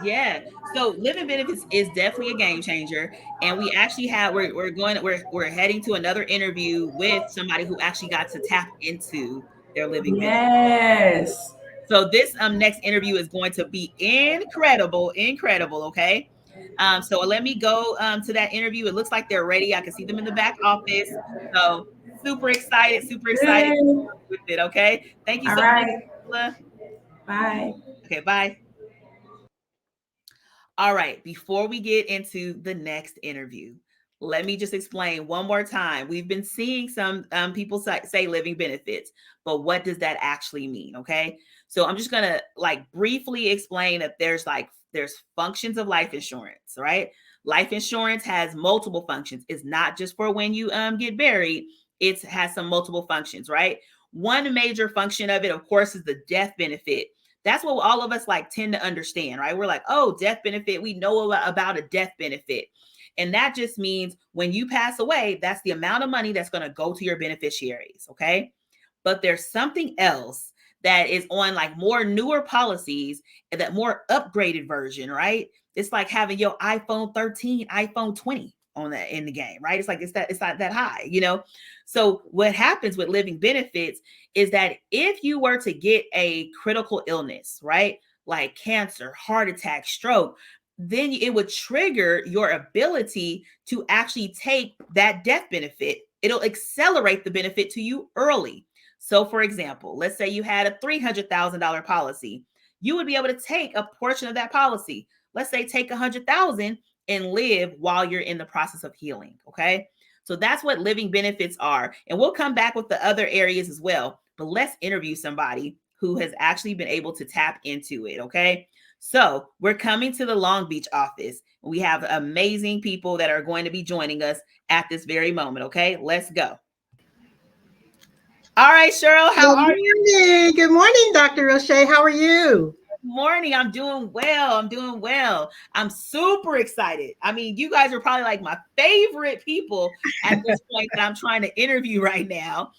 Yeah. So living benefits is definitely a game changer. And we actually have we're heading to another interview with somebody who actually got to tap into their living benefits. Yes. So this next interview is going to be incredible, incredible. Okay. So let me go to that interview. It looks like they're ready. I can see them in the back office. So super excited Yay. with it. Okay. Thank you All so much, right. Sheila. Bye. Okay, bye. All right, before we get into the next interview, let me just explain one more time. We've been seeing some people say living benefits, but what does that actually mean? Okay, so I'm just gonna like briefly explain that there's functions of life insurance, right? Life insurance has multiple functions. It's not just for when you get buried. It has some multiple functions, right? One major function of it, of course, is the death benefit. That's what all of us like tend to understand, right? We're like, oh, death benefit. We know about a death benefit. And that just means when you pass away, that's the amount of money that's going to go to your beneficiaries. Okay. But there's something else that is on like more newer policies and that more upgraded version, right? It's like having your iPhone 13, iPhone 20 on that in the game, right? It's not that high, you know. So what happens with living benefits is that if you were to get a critical illness, right? Like cancer, heart attack, stroke, then it would trigger your ability to actually take that death benefit. It'll accelerate the benefit to you early. So, for example, let's say you had a $300,000 policy, you would be able to take a portion of that policy. Let's say take 100,000 and live while you're in the process of healing. Okay. So that's what living benefits are. And we'll come back with the other areas as well. But let's interview somebody who has actually been able to tap into it. Okay. So we're coming to the Long Beach office. We have amazing people that are going to be joining us at this very moment. Okay. Let's go. All right, Cheryl, how Good are you? morning. Good morning, Dr. Rosché. How are you? Morning. I'm doing well. I'm doing well. I'm super excited. I mean, you guys are probably like my favorite people at this point that I'm trying to interview right now.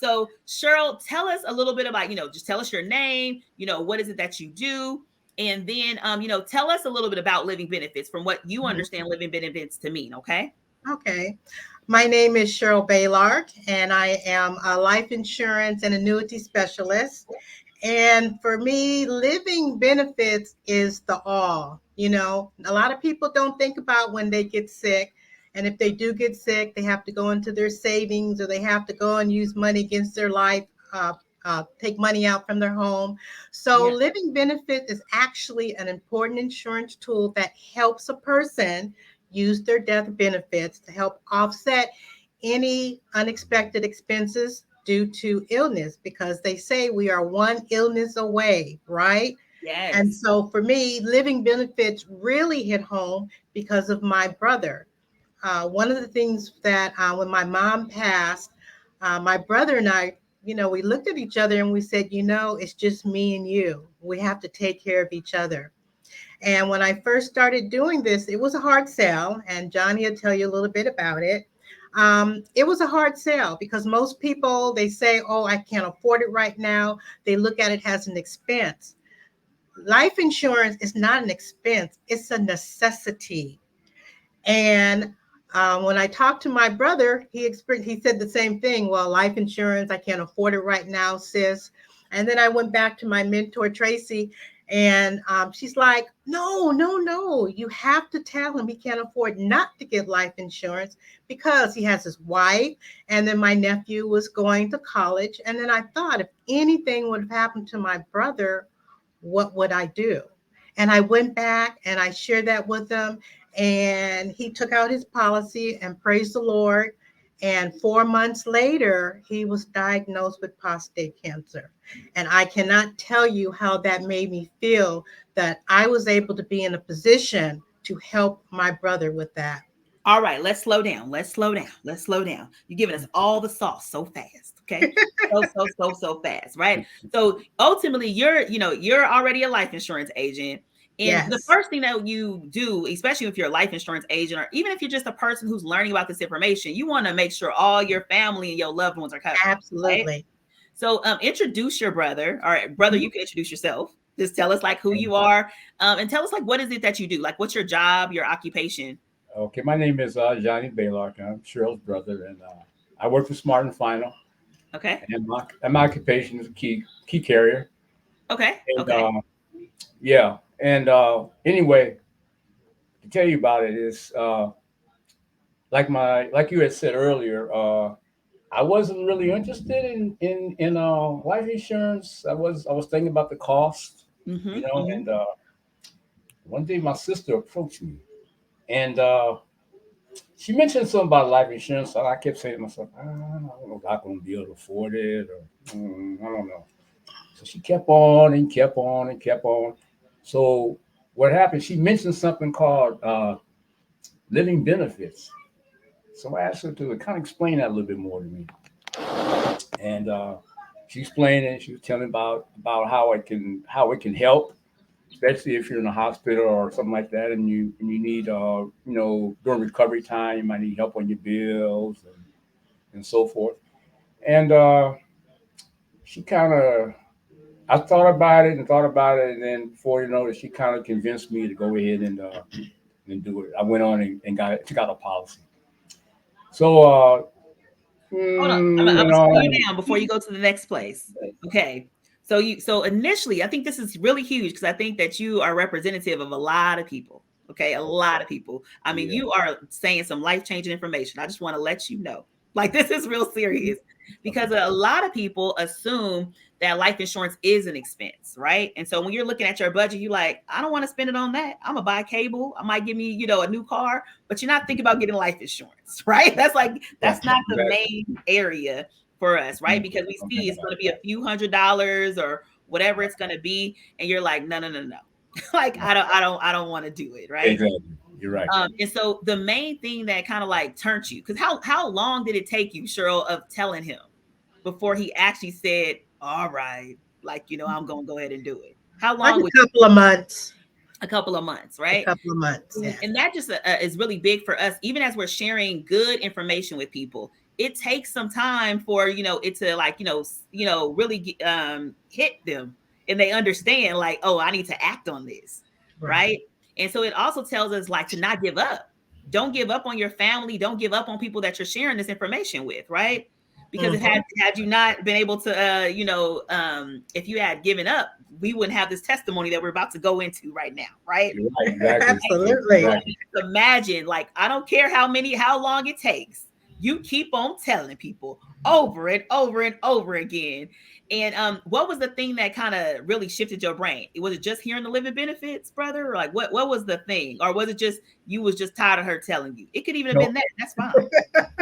So Cheryl, tell us a little bit about, just tell us your name, what is it that you do? And then, tell us a little bit about living benefits from what you Mhm. understand living benefits to mean. Okay. Okay. My name is Cheryl Baylard, and I am a life insurance and annuity specialist. And for me, living benefits is the all. A lot of people don't think about when they get sick. And if they do get sick, they have to go into their savings or they have to go and use money against their life, take money out from their home. So, Yeah. living benefit is actually an important insurance tool that helps a person use their death benefits to help offset any unexpected expenses due to illness because they say we are one illness away, right? And Yes. so for me, living benefits really hit home because of my brother. One of the things that when my mom passed, my brother and I, we looked at each other and we said, it's just me and you. We have to take care of each other. And when I first started doing this, it was a hard sell, and Johnny will tell you a little bit about it. It was a hard sell because most people they say, "Oh, I can't afford it right now." They look at it as an expense. Life insurance is not an expense; it's a necessity. And when I talked to my brother, he said the same thing. Well, life insurance, I can't afford it right now, sis. And then I went back to my mentor, Tracy, and she's like, no, no, no. You have to tell him he can't afford not to get life insurance because he has his wife. And then my nephew was going to college. And then I thought, if anything would have happened to my brother, what would I do? And I went back and I shared that with him. And he took out his policy and praised the Lord. And 4 months later, he was diagnosed with prostate cancer. And I cannot tell you how that made me feel that I was able to be in a position to help my brother with that. All right, let's slow down. Let's slow down. Let's slow down. You're giving us all the sauce so fast, okay? So fast, right? So ultimately, you're already a life insurance agent. And the Yes, first thing that you do, especially if you're a life insurance agent, or even if you're just a person who's learning about this information, you want to make sure all your family and your loved ones are covered, right? absolutely. So introduce your brother. All right, brother, you can introduce yourself. Just tell us like who you are, and tell us like what is it that you do? Like what's your job, your occupation? Okay, my name is Johnny Baylock. I'm Cheryl's brother, and I work for Smart and Final. Okay. And my occupation is a key carrier. Okay. And Okay. yeah, and anyway, to tell you about it is like you had said earlier. I wasn't really interested in life insurance. I was thinking about the cost, Mm-hmm. Mm-hmm. and one day my sister approached me, and she mentioned something about life insurance, and I kept saying to myself, I don't know if I'm going to be able to afford it, or I don't know. So she kept on and kept on and kept on. So what happened? She mentioned something called living benefits. So I asked her to kind of explain that a little bit more to me, and she explained it. She was telling about how it can help, especially if you're in a hospital or something like that, and you need during recovery time you might need help on your bills and so forth. And she kind of I thought about it, and then before you know it, she kind of convinced me to go ahead and do it. I went on and took out a policy. So Hold on. I'm gonna slow you you down before you go to the next place. Okay. So initially, I think this is really huge because I think that you are representative of a lot of people. Okay, a lot of people. I mean, yeah, you are saying some life-changing information. I just want to let you know. Like this is real serious because okay, a lot of people assume that life insurance is an expense, right? And so when you're looking at your budget, you're like, I don't want to spend it on that. I'm gonna buy cable. I might give me, a new car, but you're not thinking about getting life insurance, right? right, That's not the exactly. main area for us, right? Because we I'm see thinking it's about going to be a few $100s or whatever it. it's going to be, and you're like, no, no, no, no. Like Right. I don't want to do it, right? Exactly. You're right. And so the main thing that kind of like turned you, because how long did it take you, Cheryl, of telling him before he actually said, all right, like I'm gonna go ahead and do it? How Like long would a couple of months. a couple of months, A right? couple of months. Yeah. And that just is really big for us, even as we're sharing good information with people. It takes some time for it to like really hit them, and they understand like, oh, I need to act on this, Right. right? And so it also tells us like to not give up. Don't give up on your family. Don't give up on people that you're sharing this information with, right? Because if Hmm. had you not been able to if you had given up, we wouldn't have this testimony that we're about to go into right now, right? You're right. Exactly. Absolutely. Exactly. Imagine, like, I don't care how long it takes, you keep on telling people over and over and over again. And what was the thing that kind of really shifted your brain? Was it just hearing the living benefits, brother? Or like what was the thing? Or was it just you was just tired of her telling you? It could even have No, been that. That's fine.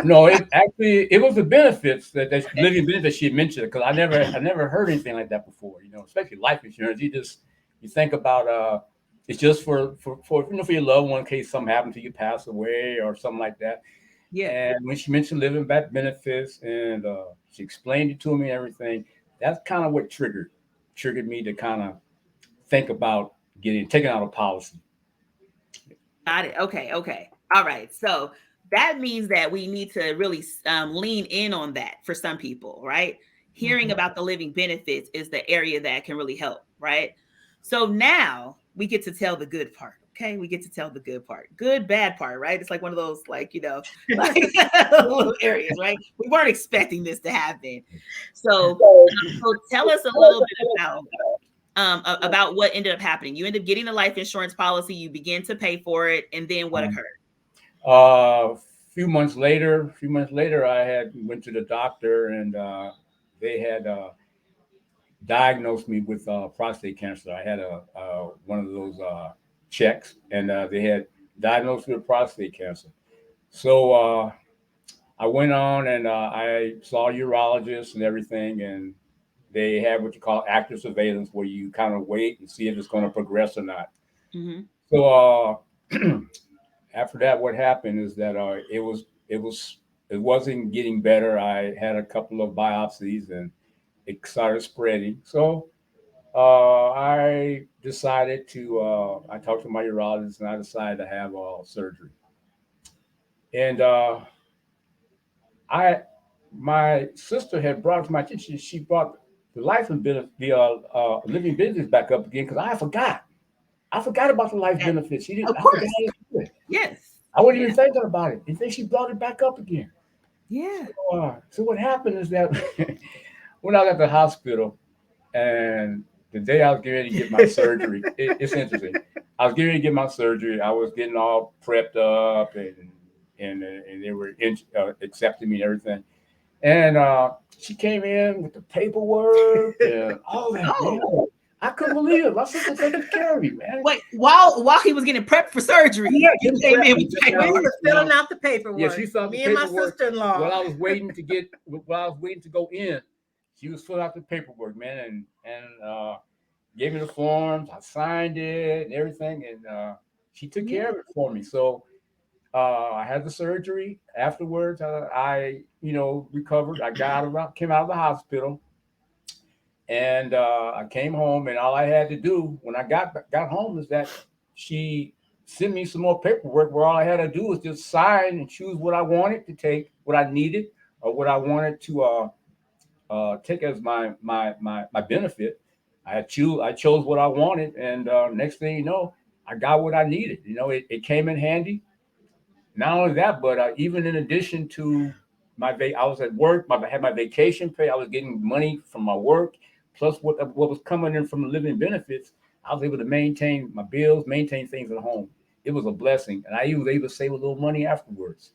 no. It was the benefits that living benefits she mentioned, because I never heard anything like that before. Especially life insurance. You think about it's just for your loved one in case something happened to you, pass away or something like that. Yeah. And when she mentioned living back benefits, and she explained it to me and everything, that's kind of what triggered me to kind of think about taking out a policy. Got it. Okay. Okay. All right. So that means that we need to really lean in on that for some people, right? Hearing Hmm. about the living benefits is the area that can really help, right? So now we get to tell the good part. Okay, we get to tell the good part, good, bad part, right? It's like one of those, like, like little areas, right? We weren't expecting this to happen. So tell us a little bit about what ended up happening. You ended up getting the life insurance policy, you begin to pay for it, and then what Um, occurred? a few months later, I had went to the doctor, and they had diagnosed me with prostate cancer. I had one of those checks, and they had diagnosed me with prostate cancer. So I went on, and I saw a urologist and everything, and they have what you call active surveillance, where you kind of wait and see if it's going to progress or not. Hmm. So after that, what happened is that it wasn't getting better. I had a couple of biopsies, and it started spreading. So I talked to my urologist, and I decided to have surgery. And I my sister had brought to my attention. She brought the life and benefit, the living business back up again because I forgot. I forgot about the life benefits. She didn't. Of I forgot course. how to do it. Yes. I wasn't even thinking about it. And then she brought it back up again. Yeah. So what happened is that when I was at the hospital and the day I was getting ready to get my surgery, it's interesting. I was getting ready to get my surgery. I was getting all prepped up and they were accepting me and everything. And she came in with the paperwork and all that, man. Oh, I couldn't believe it. My sister taking care of me, man. wait, while he was getting prepped for surgery, Yeah, you getting came in prepped. with We paperwork. were filling out the paperwork. Yeah, she saw the Me and my paperwork. sister-in-law. While I was waiting to go in, she was filling out the paperwork, man, and gave me the forms. I signed it and everything, and she took care of it for me. So I had the surgery. Afterwards, I recovered. I came out of the hospital, and I came home, and all I had to do when I got home is that she sent me some more paperwork where all I had to do was just sign and choose what I wanted to take, what I needed, or what I wanted to take as my benefit. I chose what I wanted, and next thing you know, I got what I needed. It came in handy. Not only that, but even in addition to I was at work. I had my vacation pay. I was getting money from my work, plus what was coming in from the living benefits. I was able to maintain my bills, maintain things at home. It was a blessing, and I was able to save a little money afterwards.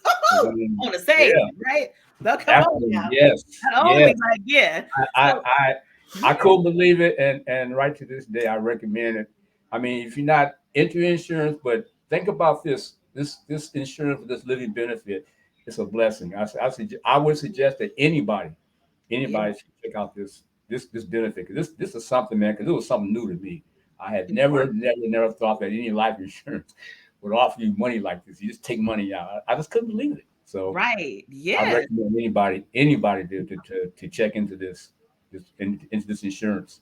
I mean, On the savings, yeah, right? So come on afterwards, now. yes, Not yes. only like, yeah. I, So, I I couldn't believe it, and right to this day, I recommend it. I mean, if you're not into insurance, but think about this insurance, this living benefit, it's a blessing. I would suggest that yeah. anybody should check out this benefit. 'Cause this is something, man. Because it was something new to me. I had Of course. never thought that any life insurance would offer you money like this. You just take money out. I just couldn't believe it. So Right. I Yeah. recommend anybody to check into into this insurance.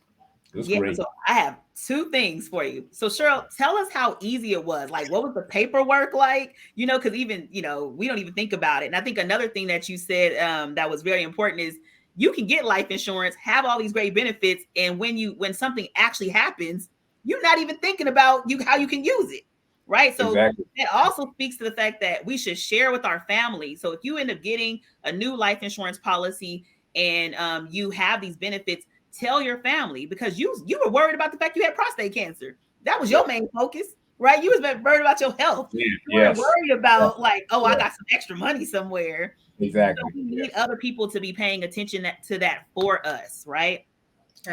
It was Yeah. great. So I have two things for you. So Cheryl, tell us how easy it was. Like, what was the paperwork like? Because even, we don't even think about it. And I think another thing that you said that was very important is you can get life insurance, have all these great benefits, and when something actually happens, you're not even thinking about how you can use it. Right. So Exactly. that also speaks to the fact that we should share with our family. So if you end up getting a new life insurance policy and you have these benefits, tell your family, because you were worried about the fact you had prostate cancer. That was your main focus, right? You was worried about your health. Yeah, You weren't yes. worried about like, oh, I Yeah. got some extra money somewhere. So Exactly. we need Yes. other people to be paying attention to that for us, right?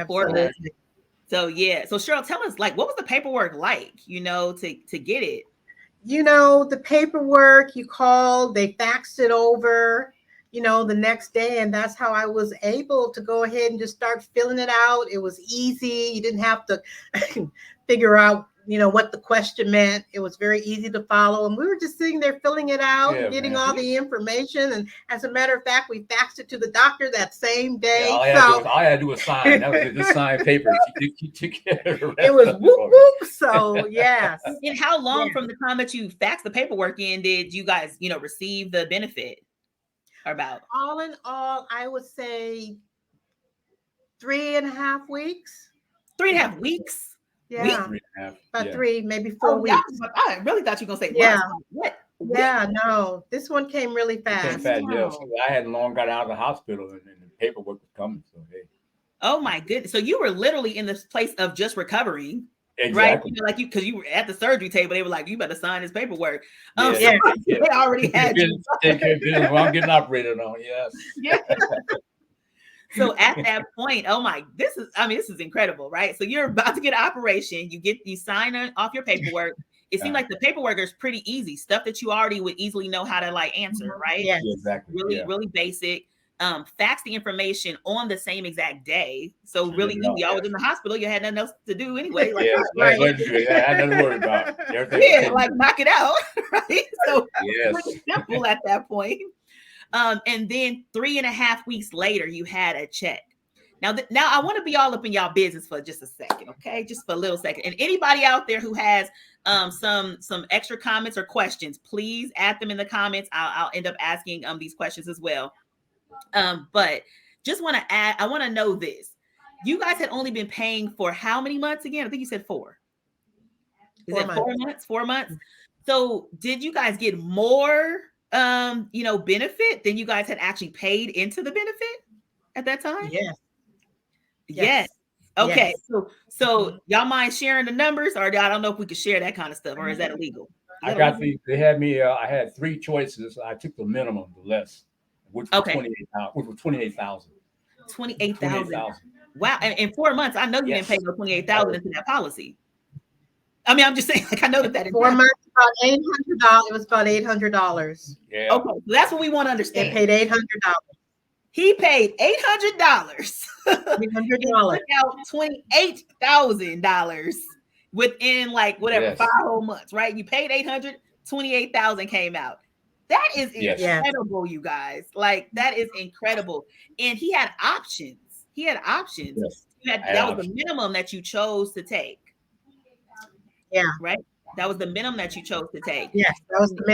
For us. Absolutely. So yeah. So Cheryl, tell us, like, what was the paperwork like, to get it? The paperwork you called, they faxed it over, the next day. And that's how I was able to go ahead and just start filling it out. It was easy. You didn't have to figure out, what the question meant. It was very easy to follow. And we were just sitting there filling it out Yeah, and getting man. all the information. And as a matter of fact, we faxed it to the doctor that same day. Yeah, all I had to do was sign. That was it. Just sign paper. She took care of the rest It was of whoop for me. whoop. So yes. And how long Yeah. from the time that you faxed the paperwork in did you guys, receive the benefit? About All in all, I would say 3.5 weeks. 3.5 weeks. Yeah. 3.5. About Yeah. 3, maybe 4 Oh, yeah, weeks. I really thought you were gonna say Yeah. months. What? Yeah, no, this one came really It came fast. fast. Yeah. Wow. So I hadn't long got out of the hospital, and the paperwork was coming. So hey. Oh my goodness! So you were literally in this place of just recovering, Exactly. right? Because you were at the surgery table. They were like, "You better sign this paperwork." Yeah. So Yeah. they already had you. Take care of business while I'm getting operated on. Yes. Yeah. So at that point, this is incredible, right? So you're about to get an operation. You sign off your paperwork. It seemed like the paperwork is pretty easy, stuff that you already would easily know how to like answer, right? Yes. Yeah, exactly. Really, Yeah. really basic. Fax the information on the same exact day. So really Yeah, easy. I was in the hospital. You had nothing else to do anyway. Like, Yes. Right. I had nothing to worry about. Everything yeah, was like knock it out, right? So yes. pretty simple at that point. And then 3.5 weeks later, you had a check. Now I want to be all up in y'all business for just a second, okay? Just for a little second. And anybody out there who has some extra comments or questions, please add them in the comments. I'll end up asking these questions as well. But just want to add, I want to know this. You guys had only been paying for how many months again? I think you said 4. Is 4 it months. 4 months? 4 months. So did you guys get more benefit than you guys had actually paid into the benefit at that time? Yes. Yes. Okay. Yes. So y'all mind sharing the numbers, or I don't know if we could share that kind of stuff, or is that illegal? I got they had me. I had 3 choices. I took the minimum, the less, which was 28,000. Which was 28,000. 28,000. Wow! And in 4 months, I know you didn't pay no 28,000 into that policy. I mean, I'm just saying, like, I know that 4 months, about $800. It was about $800. Yeah. Okay, so that's what we want to understand. They paid $800. He paid $800. $800. Took out $28,000 within like whatever 5 whole months, right? You paid 800, 28,000 came out. That is incredible, you guys. Like, that is incredible. And he had options. That was the minimum that you chose to take. Yeah. Right. That was the minimum that you chose to take. Yes, that was the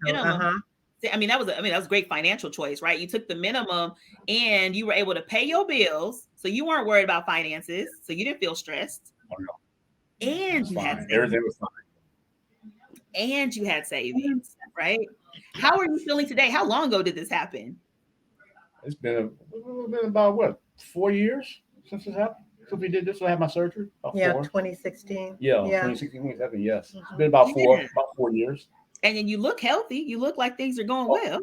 minimum. I mean, that was a great financial choice, right? You took the minimum and you were able to pay your bills, so you weren't worried about finances, so you didn't feel stressed. Oh, no. And you had everything was fine. And you had savings, right? How are you feeling today? How long ago did this happen? It's been about what, 4 years since this happened? Since we did this, I had my surgery. 2016. 2016, 2017. Yes, it's been about 4 years. And then you look healthy. You look like things are going well.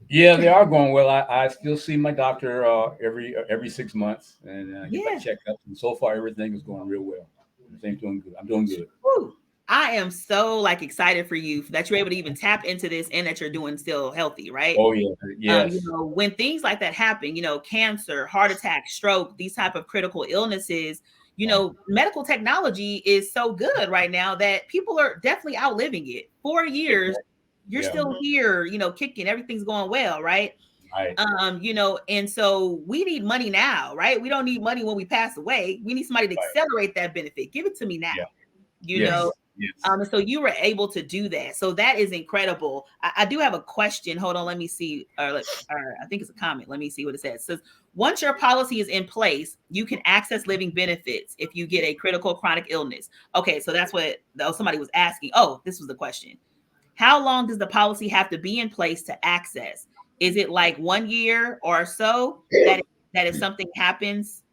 Yeah, they are going well. I still see my doctor every 6 months and get my checkups. And so far, everything is going real well. Everything's doing good. I'm doing good. Woo. I am so excited for you that you're able to even tap into this and that you're doing still healthy, right? Oh yeah, yes. When things like that happen, cancer, heart attack, stroke, these type of critical illnesses, medical technology is so good right now that people are definitely outliving it. 4 years, you're still here, kicking, everything's going well, right? Right. And so we need money now, right? We don't need money when we pass away. We need somebody to accelerate that benefit. Give it to me now. Yes. So you were able to do that. So that is incredible. I do have a question. Hold on. Let me see. Or I think it's a comment. Let me see what it says. It says, once your policy is in place, you can access living benefits if you get a critical chronic illness. Okay. So that's what somebody was asking. Oh, this was the question. How long does the policy have to be in place to access? Is it like 1 year or so that if something happens,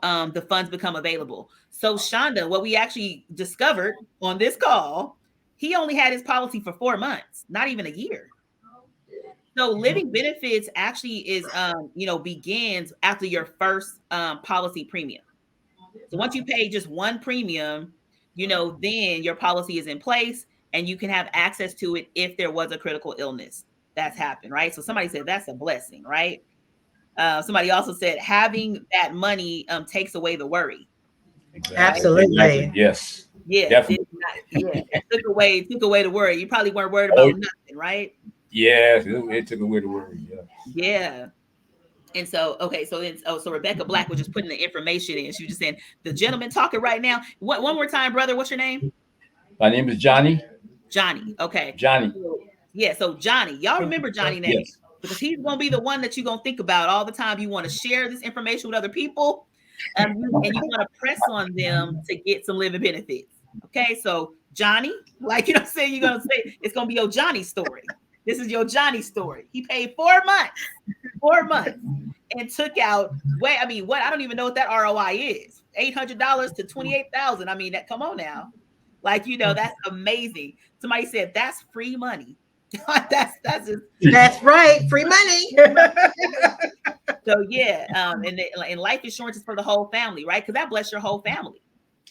the funds become available? So Shonda, what we actually discovered on this call, he only had his policy for 4 months, not even a year. So living benefits actually is, begins after your first policy premium. So once you pay just one premium, then your policy is in place and you can have access to it if there was a critical illness that's happened, right? So somebody said that's a blessing, right? Somebody also said having that money takes away the worry. Exactly. Absolutely. Exactly. Yes. Yeah. Definitely. It took away the worry. You probably weren't worried about nothing, right? Yes, it took away the worry. Yeah. Yeah. And so, okay, so Rebecca Black was just putting the information in. She was just saying, the gentleman talking right now. One more time, brother. What's your name? My name is Johnny. Johnny. Okay. Johnny. Yeah. So Johnny, y'all remember Johnny name? Yes. Because he's going to be the one that you're going to think about all the time. You want to share this information with other people. And you want to press on them to get some living benefits. Okay, so Johnny, like you're saying, you're gonna say it's gonna be your Johnny story. This is your Johnny story. He paid 4 months, and took out I don't even know what that ROI is. $800 to $28,000. I mean, come on now, that's amazing. Somebody said that's free money. That's right, free money. So and life insurance is for the whole family, right? Because that blessed your whole family.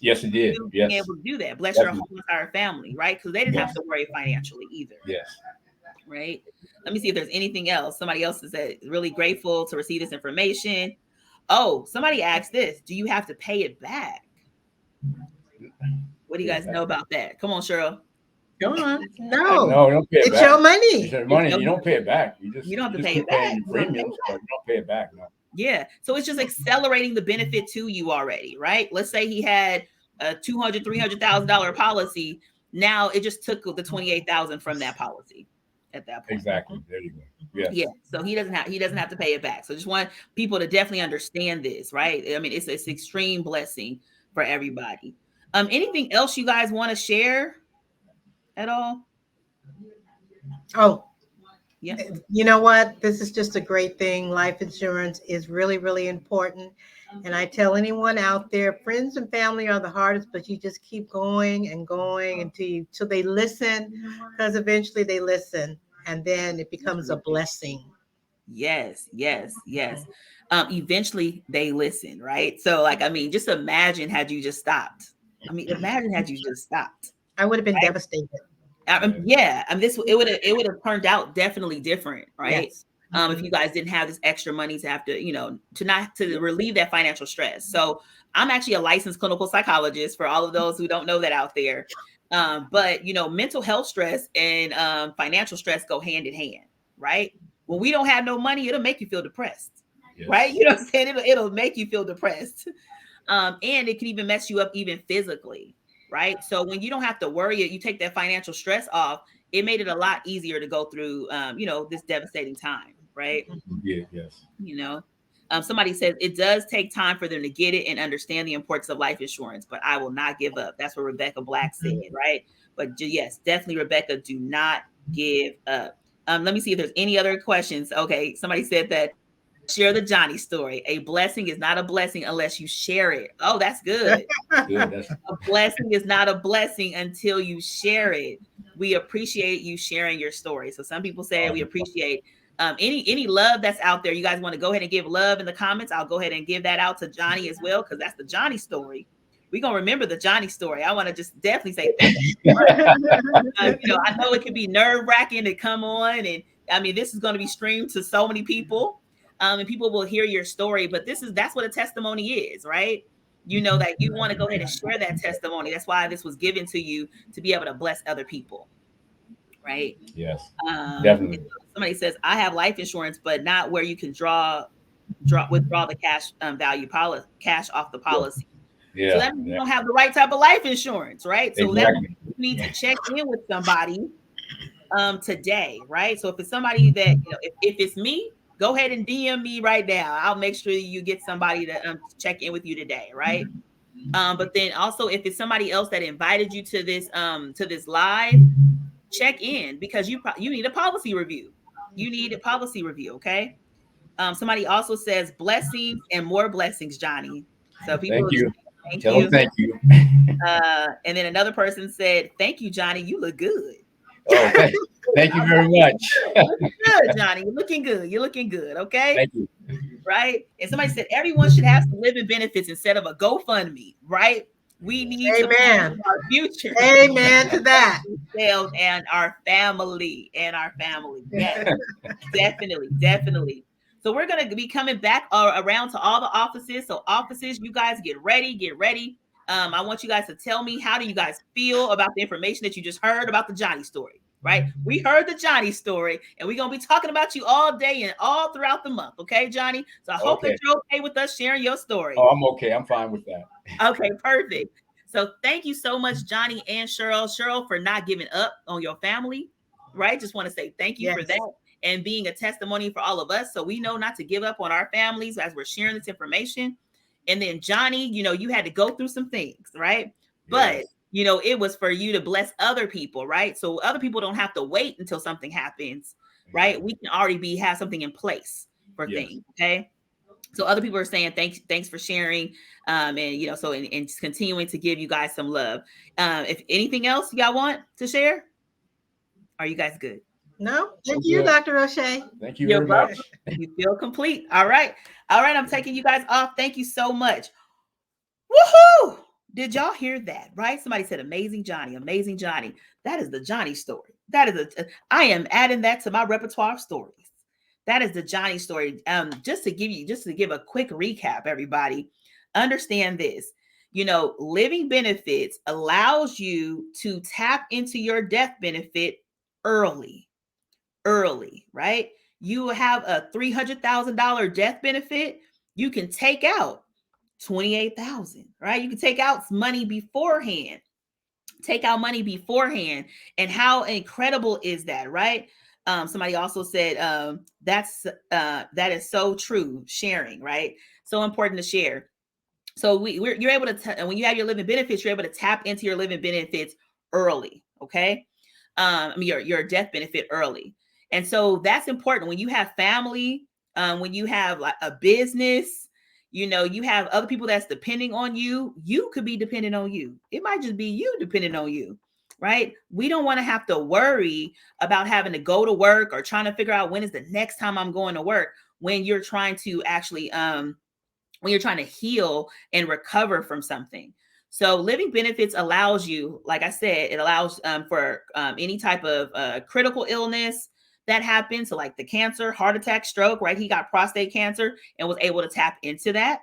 Yes, it did. Yes. Being able to do that, bless your whole entire family, right? Because they didn't have to worry financially either. Yes. Right. Let me see if there's anything else. Somebody else is really grateful to receive this information. Oh, somebody asked this: do you have to pay it back? What do you guys know about that? Come on, Cheryl. Go on. No, you don't pay it back. It's your money. It's your money. You don't pay it back. You don't have to pay it back. back. Premiums, but you don't pay it back. No. Yeah. So it's just accelerating the benefit to you already, right? Let's say he had a $200,000, $300,000 policy. Now it just took the $28,000 from that policy. at that point. Exactly. There you go. Yes. Yeah. So he doesn't have to pay it back. So just want people to definitely understand this, right? I mean, it's extreme blessing for everybody. Anything else you guys want to share at all? Oh, Yeah. you know what? This is just a great thing. Life insurance is really, really important. And I tell anyone out there, friends and family are the hardest, but you just keep going and going until they listen, because eventually they listen, and then it becomes a blessing. Yes, yes, yes. Eventually they listen, right? So, like, I mean, just imagine had you just stopped. I mean, imagine had you just stopped. I would have been Right? devastated. Yeah, I mean, it would have turned out definitely different, right? Yes. If you guys didn't have this extra money to have to, to relieve that financial stress. So I'm actually a licensed clinical psychologist for all of those who don't know that out there. But mental health stress and financial stress go hand in hand, right? When we don't have no money, it'll make you feel depressed, Yes. right? You know what I'm saying? It'll make you feel depressed. And it can even mess you up even physically, right? So when you don't have to worry, you take that financial stress off, it made it a lot easier to go through, this devastating time, right? Yeah. Yes. Somebody says it does take time for them to get it and understand the importance of life insurance, but I will not give up. That's what Rebecca Black said, right? But yes, definitely, Rebecca, do not give up. Let me see if there's any other questions. Okay, somebody said that share the Johnny story. A blessing is not a blessing unless you share it. Oh, that's good. Good. That's A blessing is not a blessing until you share it. We appreciate you sharing your story. So some people say we appreciate any love that's out there. You guys want to go ahead and give love in the comments? I'll go ahead and give that out to Johnny as well, because that's the Johnny story. We're gonna remember the Johnny story. I want to just definitely say thank you. I know it can be nerve-wracking to come on, and I mean, this is going to be streamed to so many people, and people will hear your story. But that's what a testimony is, right? That you want to go ahead and share that testimony. That's why this was given to you, to be able to bless other people, right? Yes. Definitely. Somebody says, I have life insurance, but not where you can withdraw the cash cash off the policy. Yeah. So that means you don't have the right type of life insurance, right? So that Exactly. means you need to check in with somebody today, right? So if it's somebody that, if it's me, go ahead and DM me right now. I'll make sure you get somebody to check in with you today, right? But then also, if it's somebody else that invited you to this live, check in, because you need a policy review. You need a policy review, okay? Somebody also says blessings and more blessings, Johnny. So people, Thank you. thank Tell you. them thank you. And then another person said, thank you, Johnny. You look good. Oh, thank you very much. Good, Johnny. You're looking good. You're looking good. Okay. Thank you. Right. And somebody said everyone should have some living benefits instead of a GoFundMe, right? We need to plan Amen. our future. Amen to that. Ourselves and our family. Yes, definitely. So we're going to be coming back around to all the offices. So offices, you guys get ready. I want you guys to tell me, how do you guys feel about the information that you just heard about the Johnny story, right? We heard the Johnny story, and we're going to be talking about you all day and all throughout the month. Okay, Johnny? So I hope that you're okay with us sharing your story. Oh, I'm okay. I'm fine with that. Okay, perfect. So thank you so much, Johnny and Cheryl, for not giving up on your family, right? Just want to say thank you for that, and being a testimony for all of us. So we know not to give up on our families as we're sharing this information. And then Johnny, you had to go through some things, right? But, it was for you to bless other people, right? So other people don't have to wait until something happens, right? We can already have something in place for things, okay? So other people are saying thanks for sharing, and so and continuing to give you guys some love. If anything else y'all want to share, are you guys good? No, thank you, Dr. Rosché. Thank you very much. You feel complete. All right. I'm taking you guys off. Thank you so much. Woohoo! Did y'all hear that? Right? Somebody said, "Amazing Johnny, amazing Johnny." That is the Johnny story. I am adding that to my repertoire of stories. That is the Johnny story. Just to give a quick recap, everybody, understand this. Living benefits allows you to tap into your death benefit early, right? You have a $300,000 death benefit. You can take out $28,000, right? You can take out money beforehand. And how incredible is that, right? Somebody also said that is so true. Sharing, right? So important to share. So you're able to when you have your living benefits, you're able to tap into your living benefits early. Okay, I mean your death benefit early, and so that's important when you have family, when you have like a business. You have other people that's depending on you. You could be dependent on you. It might just be you dependent on you, right? We don't want to have to worry about having to go to work or trying to figure out when is the next time I'm going to work when you're trying to actually when you're trying to heal and recover from something. So living benefits allows you, like I said, it allows for any type of critical illness that happens. So like the cancer, heart attack, stroke, right? He got prostate cancer and was able to tap into that.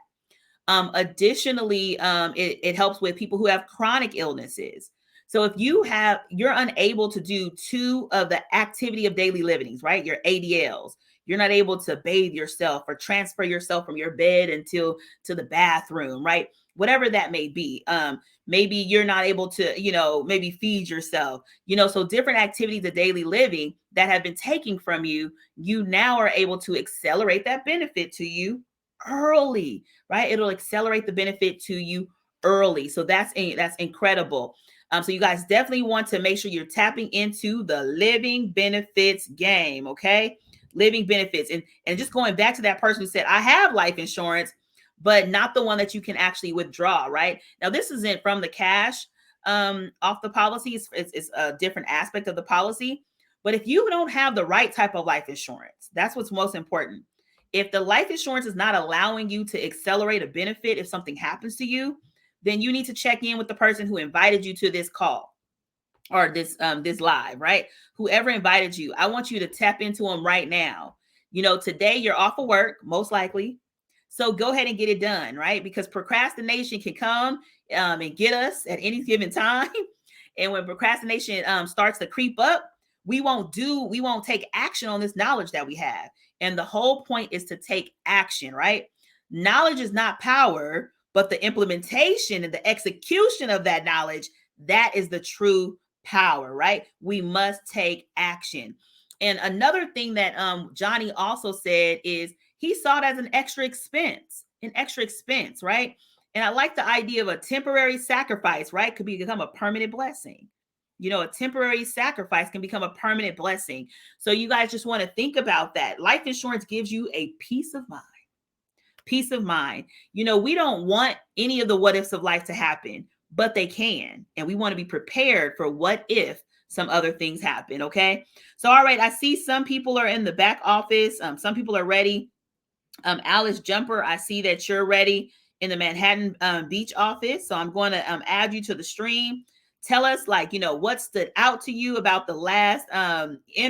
Additionally, it helps with people who have chronic illnesses. So if you're unable to do 2 of the activity of daily livings, right? Your ADLs, you're not able to bathe yourself or transfer yourself from your bed to the bathroom, right? Whatever that may be. Maybe you're not able to, maybe feed yourself, so different activities of daily living that have been taken from you, you now are able to accelerate that benefit to you early, right? It'll accelerate the benefit to you early. So that's incredible. So you guys definitely want to make sure you're tapping into the living benefits game. Okay. Living benefits. And just going back to that person who said, I have life insurance, but not the one that you can actually withdraw, right? Now, this isn't from the cash off the policy. It's a different aspect of the policy. But if you don't have the right type of life insurance, that's what's most important. If the life insurance is not allowing you to accelerate a benefit if something happens to you, then you need to check in with the person who invited you to this call or this live, right? Whoever invited you, I want you to tap into them right now. Today you're off of work, most likely. So go ahead and get it done, right? Because procrastination can come and get us at any given time. And when procrastination starts to creep up, we won't take action on this knowledge that we have. And the whole point is to take action, right? Knowledge is not power, but the implementation and the execution of that knowledge, that is the true power, right? We must take action. And another thing that Johnny also said is he saw it as an extra expense, right? And I like the idea of a temporary sacrifice, right? Could become a permanent blessing. A temporary sacrifice can become a permanent blessing. So you guys just want to think about that. Life insurance gives you a peace of mind. Peace of mind. We don't want any of the what ifs of life to happen, but they can. And we want to be prepared for what if some other things happen. Okay. So, all right. I see some people are in the back office. Some people are ready. Alice Jumper, I see that you're ready in the Manhattan Beach office. So I'm going to add you to the stream. Tell us what stood out to you about the last interview.